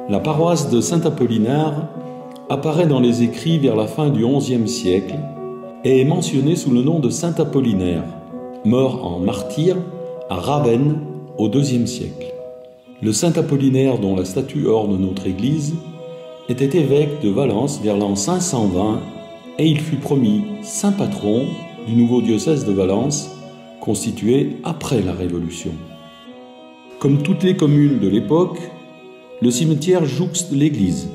La paroisse de Saint-Apollinaire apparaît dans les écrits vers la fin du XIe siècle et est mentionnée sous le nom de Saint-Apollinaire, mort en martyr à Ravenne au IIe siècle. Le Saint-Apollinaire dont la statue orne notre église était évêque de Valence vers l'an 520 et il fut promu saint patron du nouveau diocèse de Valence, constitué après la Révolution. Comme toutes les communes de l'époque, le cimetière jouxte l'église.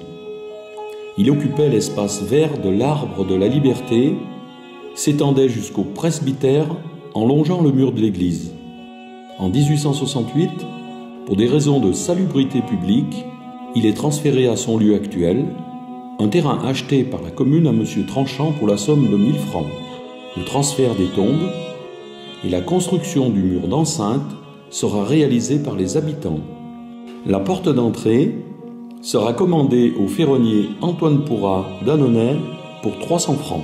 Il occupait l'espace vert de l'arbre de la liberté, s'étendait jusqu'au presbytère en longeant le mur de l'église. En 1868, pour des raisons de salubrité publique, il est transféré à son lieu actuel, un terrain acheté par la commune à M. Tranchant pour la somme de 1000 francs. Le transfert des tombes et la construction du mur d'enceinte sera réalisée par les habitants. La porte d'entrée sera commandée au ferronnier Antoine Pourrat d'Annonay pour 300 francs.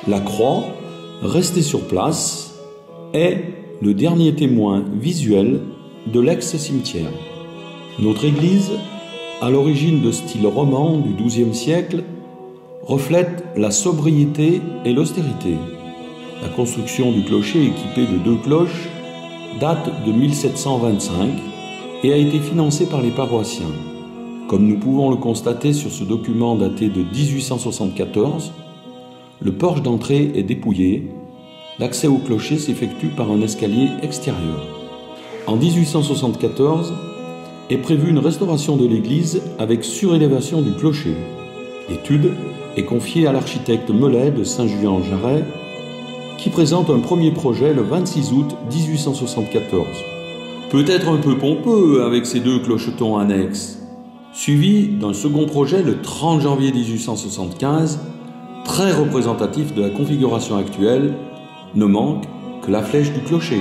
La croix, restée sur place, est le dernier témoin visuel de l'ex-cimetière. Notre église, à l'origine de style roman du XIIe siècle, reflète la sobriété et l'austérité. La construction du clocher équipé de 2 cloches date de 1725 et a été financée par les paroissiens. Comme nous pouvons le constater sur ce document daté de 1874, le porche d'entrée est dépouillé. L'accès au clocher s'effectue par un escalier extérieur. En 1874 est prévue une restauration de l'église avec surélévation du clocher. L'étude est confiée à l'architecte Mellet de Saint-Julien-en-Jarret, qui présente un premier projet le 26 août 1874. Peut-être un peu pompeux avec ses 2 clochetons annexes, suivi d'un second projet le 30 janvier 1875, très représentatif de la configuration actuelle, ne manque que la flèche du clocher.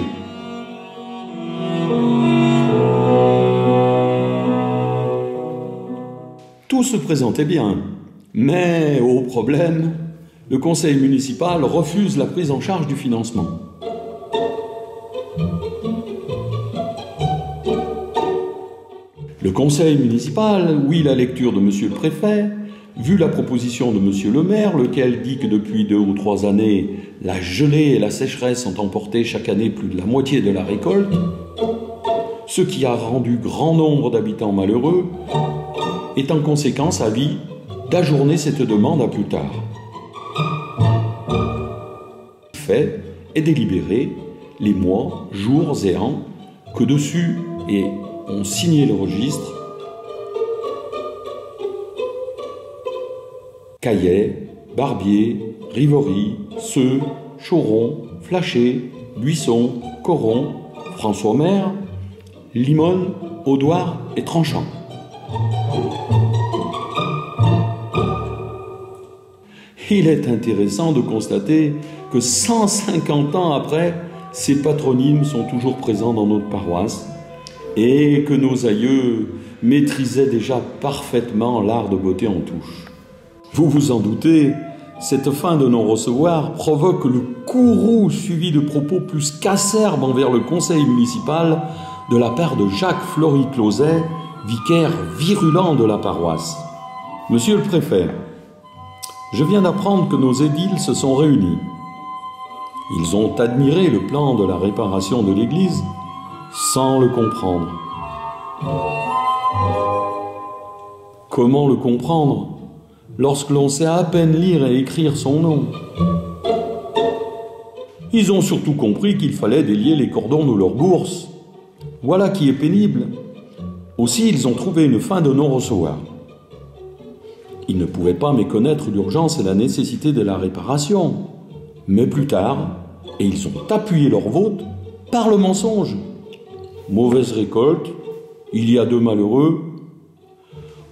Tout se présentait bien, mais au problème, le conseil municipal refuse la prise en charge du financement. Le conseil municipal, oui la lecture de monsieur le préfet, vu la proposition de monsieur le maire, lequel dit que depuis 2 ou 3 années, la gelée et la sécheresse ont emporté chaque année plus de la moitié de la récolte, ce qui a rendu grand nombre d'habitants malheureux, est en conséquence avis d'ajourner cette demande à plus tard. Fait et délibéré les mois, jours et ans que dessus et ont signé le registre Caillet, Barbier, Rivory, Seux, Choron, Flachet, Buisson, Coron, François-Maire, Limone, Audoir et Tranchant. Il est intéressant de constater que 150 ans après, ces patronymes sont toujours présents dans notre paroisse et que nos aïeux maîtrisaient déjà parfaitement l'art de botter en touche. Vous vous en doutez, cette fin de non-recevoir provoque le courroux suivi de propos plus qu'acerbes envers le conseil municipal de la part de Jacques Flory-Closet, vicaire virulent de la paroisse. Monsieur le préfet, je viens d'apprendre que nos édiles se sont réunis. Ils ont admiré le plan de la réparation de l'église sans le comprendre. Comment le comprendre lorsque l'on sait à peine lire et écrire son nom? Ils ont surtout compris qu'il fallait délier les cordons de leur bourse. Voilà qui est pénible. Aussi, ils ont trouvé une fin de non-recevoir. Ils ne pouvaient pas méconnaître l'urgence et la nécessité de la réparation. Mais plus tard, et ils ont appuyé leur vote par le mensonge. Mauvaise récolte, il y a 2 malheureux.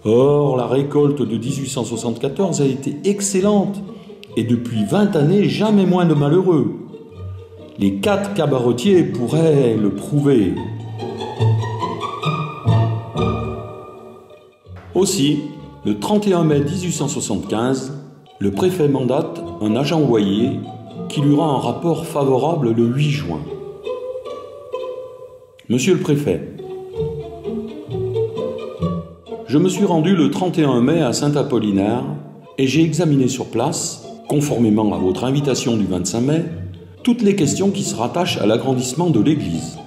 Or, la récolte de 1874 a été excellente, et depuis 20 années, jamais moins de malheureux. Les 4 cabaretiers pourraient le prouver. Aussi, le 31 mai 1875, le préfet mandate un agent Oyer qui lui rend un rapport favorable le 8 juin. Monsieur le préfet, je me suis rendu le 31 mai à Saint-Apollinaire et j'ai examiné sur place, conformément à votre invitation du 25 mai, toutes les questions qui se rattachent à l'agrandissement de l'église.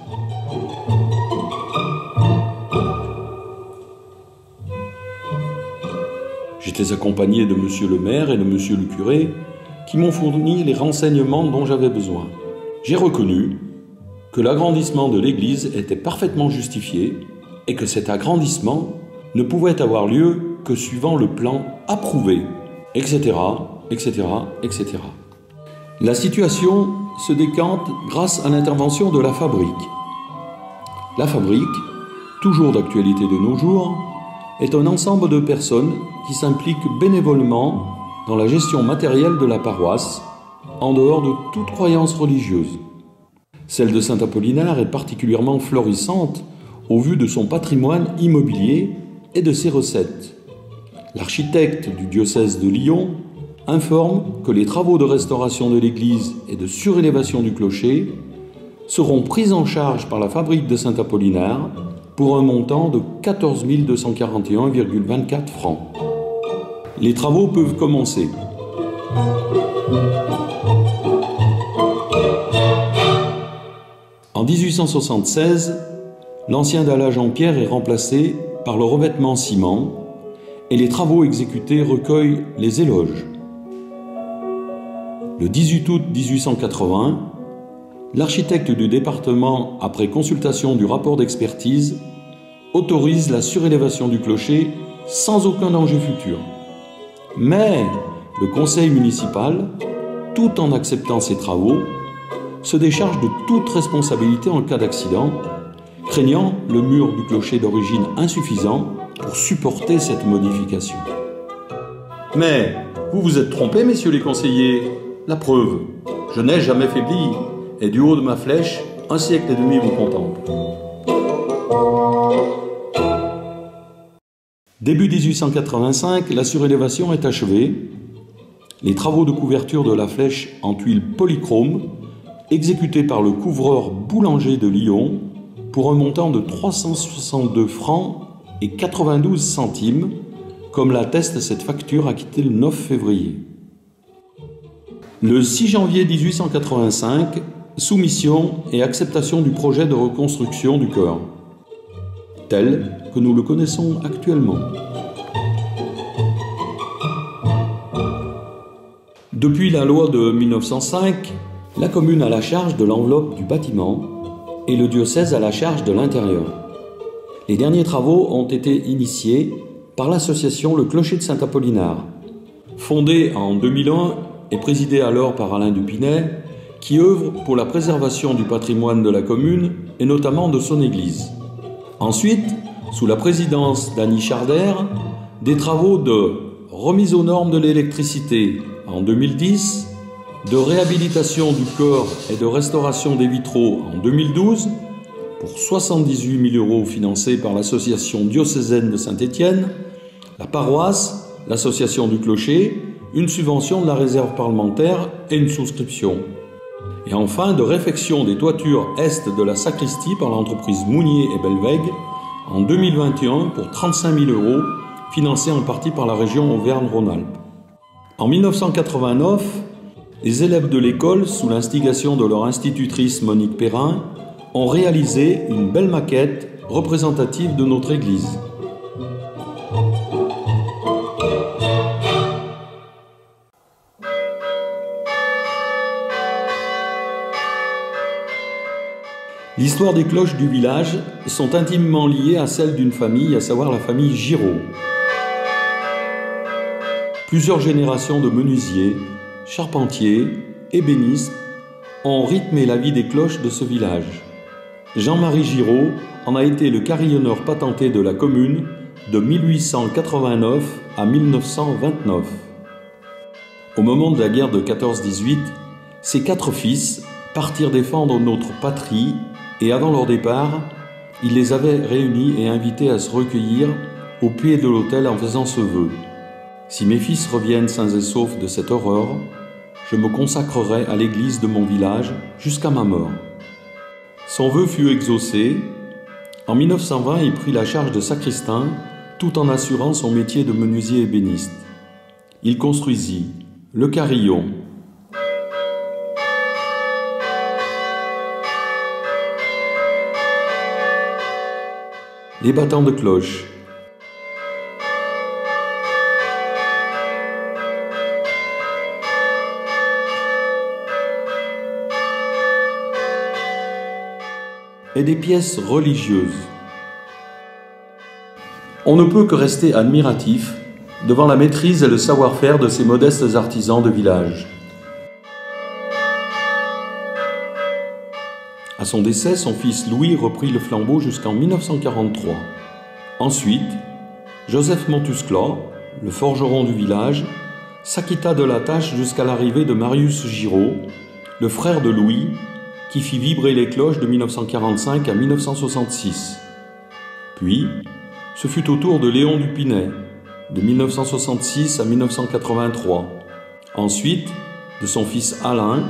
J'étais accompagné de monsieur le maire et de monsieur le curé qui m'ont fourni les renseignements dont j'avais besoin. J'ai reconnu que l'agrandissement de l'église était parfaitement justifié et que cet agrandissement ne pouvait avoir lieu que suivant le plan approuvé, etc., etc., etc. La situation se décante grâce à l'intervention de la fabrique. La fabrique, toujours d'actualité de nos jours, est un ensemble de personnes qui s'impliquent bénévolement dans la gestion matérielle de la paroisse, en dehors de toute croyance religieuse. Celle de Saint-Apollinaire est particulièrement florissante au vu de son patrimoine immobilier et de ses recettes. L'architecte du diocèse de Lyon informe que les travaux de restauration de l'église et de surélévation du clocher seront pris en charge par la fabrique de Saint-Apollinaire pour un montant de 14 241,24 francs. Les travaux peuvent commencer. En 1876, l'ancien dallage en pierre est remplacé par le revêtement ciment et les travaux exécutés recueillent les éloges. Le 18 août 1880, l'architecte du département, après consultation du rapport d'expertise, autorise la surélévation du clocher sans aucun danger futur. Mais le conseil municipal, tout en acceptant ces travaux, se décharge de toute responsabilité en cas d'accident, craignant le mur du clocher d'origine insuffisant pour supporter cette modification. Mais vous vous êtes trompés, messieurs les conseillers. La preuve, je n'ai jamais faibli, et du haut de ma flèche, un siècle et demi vous contemple. Début 1885, la surélévation est achevée. Les travaux de couverture de la flèche en tuiles polychrome, exécutés par le couvreur Boulanger de Lyon, pour un montant de 362 francs et 92 centimes, comme l'atteste cette facture acquittée le 9 février. Le 6 janvier 1885, soumission et acceptation du projet de reconstruction du chœur, tel que nous le connaissons actuellement. Depuis la loi de 1905, la commune a la charge de l'enveloppe du bâtiment et le diocèse a la charge de l'intérieur. Les derniers travaux ont été initiés par l'association Le Clocher de Saint-Apollinaire, fondée en 2001 et présidée alors par Alain Dupinet, qui œuvre pour la préservation du patrimoine de la commune et notamment de son église. Ensuite, sous la présidence d'Annie Charder, des travaux de remise aux normes de l'électricité en 2010, de réhabilitation du chœur et de restauration des vitraux en 2012, pour 78 000 € financés par l'association diocésaine de Saint-Étienne, la paroisse, l'association du clocher, une subvention de la réserve parlementaire et une souscription. Et enfin, de réfection des toitures est de la sacristie par l'entreprise Mounier et Belvègue en 2021 pour 35 000 €, financés en partie par la région Auvergne-Rhône-Alpes. En 1989, les élèves de l'école, sous l'instigation de leur institutrice Monique Perrin, ont réalisé une belle maquette représentative de notre église. L'histoire des cloches du village sont intimement liées à celle d'une famille, à savoir la famille Giraud. Plusieurs générations de menuisiers, charpentiers, ébénistes ont rythmé la vie des cloches de ce village. Jean-Marie Giraud en a été le carillonneur patenté de la commune de 1889 à 1929. Au moment de la guerre de 14-18, ses 4 fils partirent défendre notre patrie et avant leur départ, il les avait réunis et invités à se recueillir au pied de l'autel en faisant ce vœu. Si mes fils reviennent sains et saufs de cette horreur, je me consacrerai à l'église de mon village jusqu'à ma mort. Son vœu fut exaucé. En 1920, il prit la charge de sacristain tout en assurant son métier de menuisier ébéniste. Il construisit le carillon, les battants de cloche, et des pièces religieuses. On ne peut que rester admiratif devant la maîtrise et le savoir-faire de ces modestes artisans de village. À son décès, son fils Louis reprit le flambeau jusqu'en 1943. Ensuite, Joseph Montuscla, le forgeron du village, s'acquitta de la tâche jusqu'à l'arrivée de Marius Giraud, le frère de Louis, qui fit vibrer les cloches de 1945 à 1966. Puis, ce fut au tour de Léon Dupinet, de 1966 à 1983. Ensuite, de son fils Alain,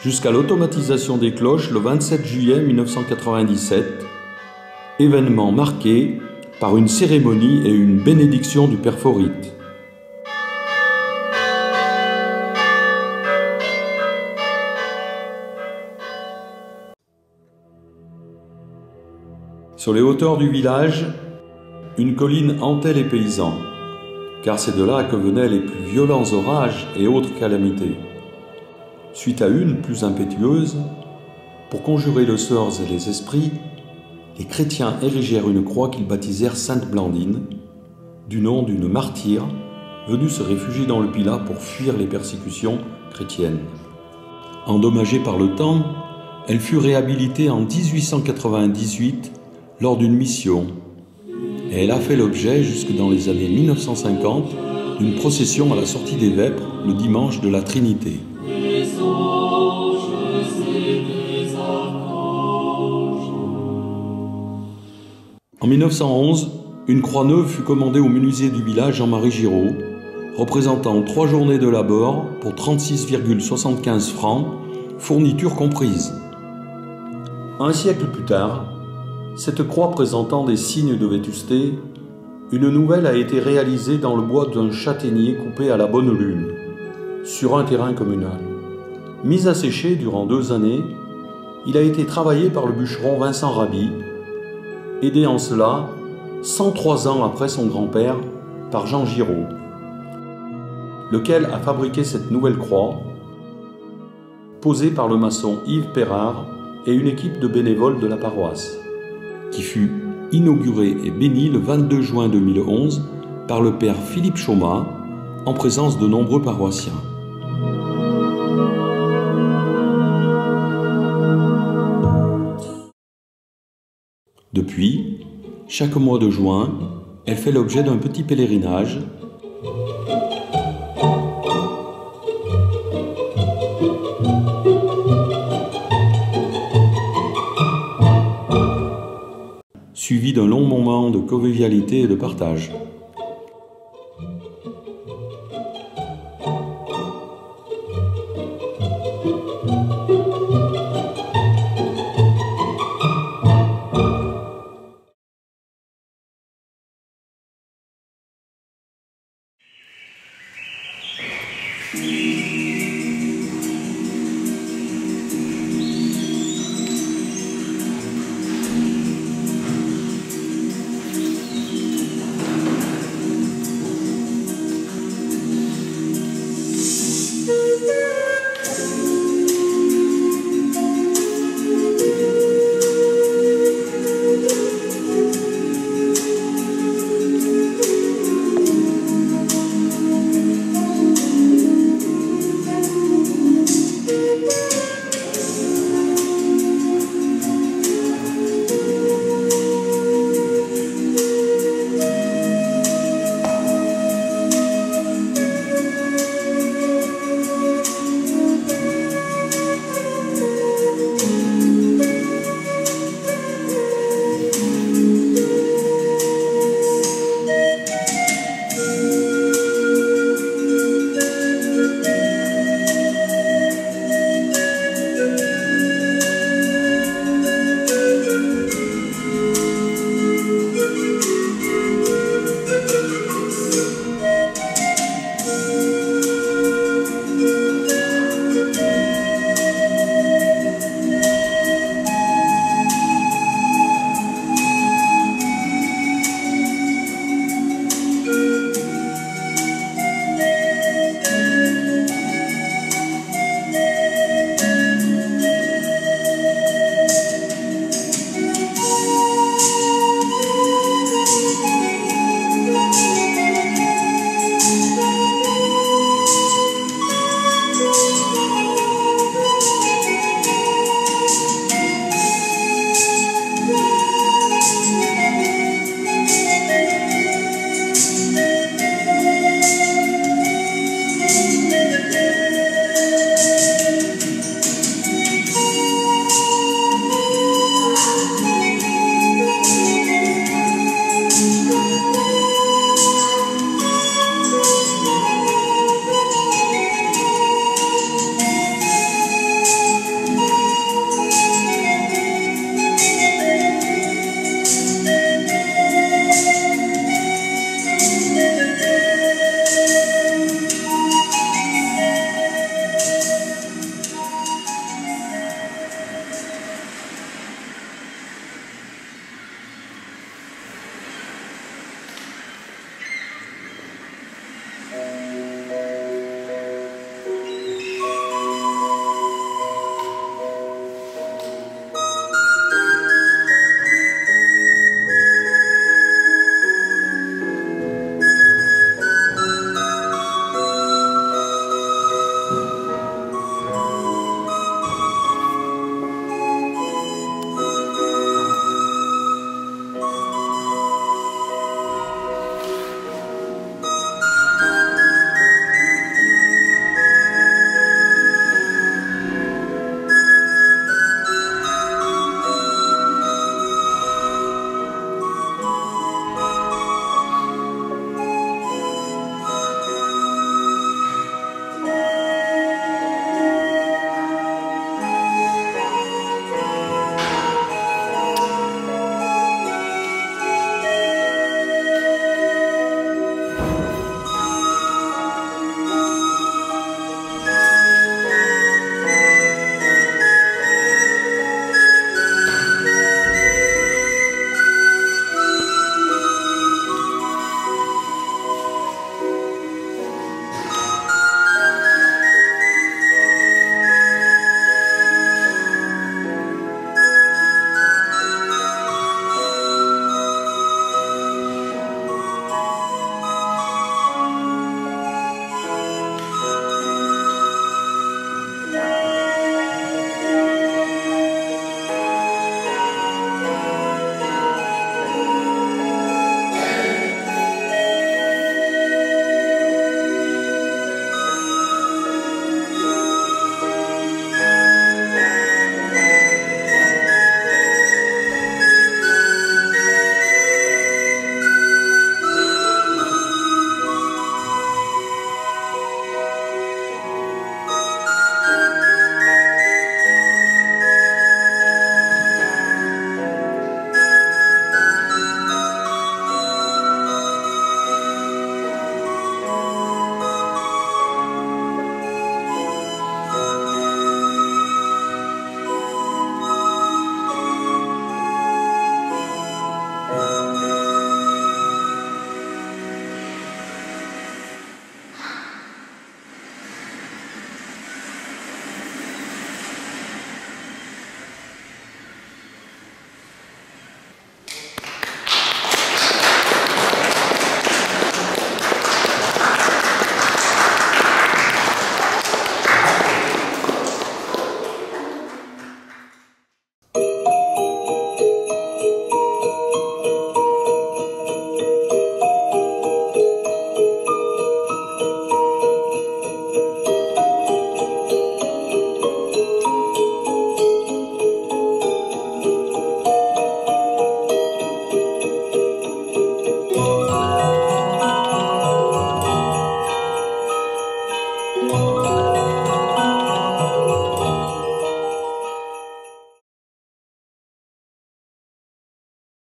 jusqu'à l'automatisation des cloches le 27 juillet 1997, événement marqué par une cérémonie et une bénédiction du père Faurite. Sur les hauteurs du village, une colline hantait les paysans, car c'est de là que venaient les plus violents orages et autres calamités. Suite à une plus impétueuse, pour conjurer le sort et les esprits, les chrétiens érigèrent une croix qu'ils baptisèrent Sainte Blandine, du nom d'une martyre venue se réfugier dans le Pilat pour fuir les persécutions chrétiennes. Endommagée par le temps, elle fut réhabilitée en 1898 lors d'une mission, et elle a fait l'objet jusque dans les années 1950 d'une procession à la sortie des Vêpres le dimanche de la Trinité. En 1911, une croix neuve fut commandée au menuisier du village Jean-Marie Giraud, représentant 3 journées de labeur pour 36,75 francs, fourniture comprise. Un siècle plus tard, cette croix présentant des signes de vétusté, une nouvelle a été réalisée dans le bois d'un châtaignier coupé à la bonne lune, sur un terrain communal. Mis à sécher durant 2 années, il a été travaillé par le bûcheron Vincent Raby, aidé en cela, 103 ans après son grand-père, par Jean Giraud, lequel a fabriqué cette nouvelle croix, posée par le maçon Yves Perrard et une équipe de bénévoles de la paroisse, qui fut inaugurée et bénie le 22 juin 2011 par le père Philippe Chaumat, en présence de nombreux paroissiens. Depuis, chaque mois de juin, elle fait l'objet d'un petit pèlerinage suivi d'un long moment de convivialité et de partage.